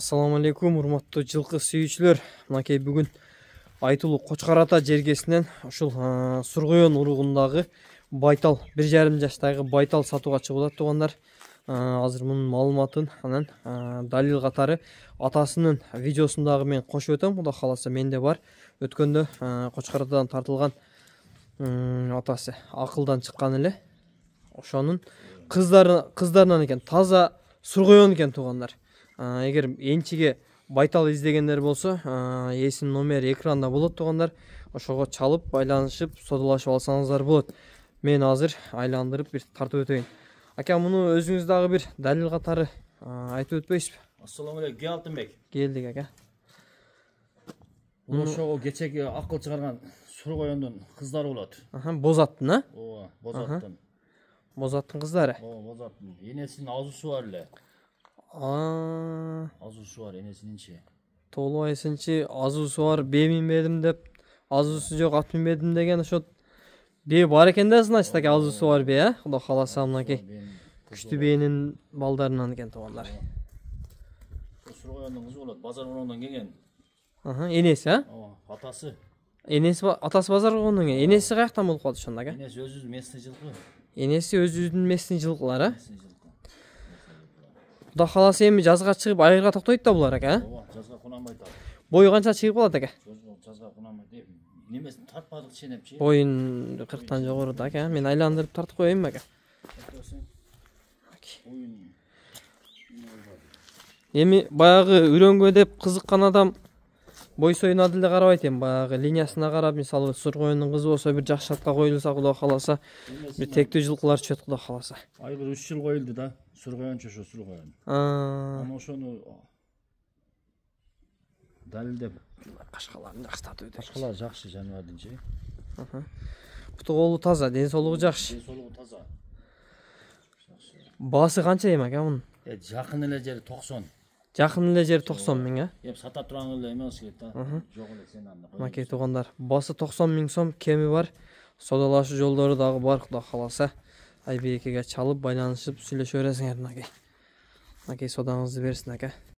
Assalamu алейкум, урматтуу жылкы сүйүүчүлөр. Мынакей бүгүн Айтулуу Кочкор ата жергесинен ушул Сургоен уругундагы байтал 1,5 жаштагы байтал сатууга чыгып тугандар. Азыр мунун маалыматын анан далил катары атасынын видеосундагы мен кошуп өтөм. Кудай кааласа менде бар. Өткөндө Кочкор атадан тартылган атасы акылдан чыккан эле. Ошонун кыздарынан экен, таза Сургоен экен тугандар. Эгер энчиге байтал издегендер болсо, эсинин номери экранда болот тугандар. Ошого чалып, байланышып, содалашып алсаңыздар болот. Мен азыр айландырып бир тартып өтөйүн. Ака, муну өзүңүз дагы бир далил катары айтып өтпөйсүзбү? Assalamu alaikum, gel Алтынбек. Келдик ака. Ошого кечеги акыл чыгарган Сургоендун кыздары болот. Боз аттын, а? Ооба, боз аттын. Боз аттын кыздары. Ооба, боз аттын. Энесинин азуусу бар эле. Азуусу бар энесининчи. Толубайсынчы азуусу бар, бээ минбедим деп, азуусу жок ат минбедим деген ошо бээ бар экен да, значит, ака азуусу бар бээ, а? Кудай кааласа мынакей күчтүү бээнин балдарынан экен тугандар. Сургоендун кызы болот, базар районунан келген. Энеси, а? Ооба, атасы. Атасы базар районунан келген. Энеси каяктан болуп калды ошондо, ака? Энеси өзүнүн местный жылкы. Энеси өзүнүн местный жылкылар, а? Кудай кааласа эми жазга чыгып айырга токтойт да булар, ака, а? Ооба, жазга кунанбайт ал. Бою канча чыгып калат, ака? Жазга кунанбайт. Немесин тартпадык ченепчи. Боюн 40тан жогоруда, ака. Мен айландырып тартып коеюнбу, ака? Эми баягы үйрөнгө деп кызыккан адам бойсоюна деле карабайт, эми баягы линиясына карап, мисалы Сургоендун кызы болсо бир жакшы атка коюлса, Кудай кааласа бир тектүү жылкылар чөт, Кудай кааласа. Айгыр 3 жыл коюлду да. Сургоенчу ошо Сургоен. Аны ошону далилдеп кашкаларын жакшы татып өтөйт. Кашкалар жакшы жаныбардынчы. Буту колу таза, ден соолугу жакшы. Ден соолугу таза. Баасы канча эми, ака, мунун? Жакын эле жери 90. Жакын эле жери 90 миң, а? Эп сата турган эле эмес керек да. Жок эле сен анда. Мынакей тугандар, баасы 90 миң сом, кеми бар. Содалашуу жолдору дагы бар, Кудай кааласа. Айбекеге чалып, байланышып, сүйлөшө бересиңер мынакей. Мынакей содаңызды берсин, ака.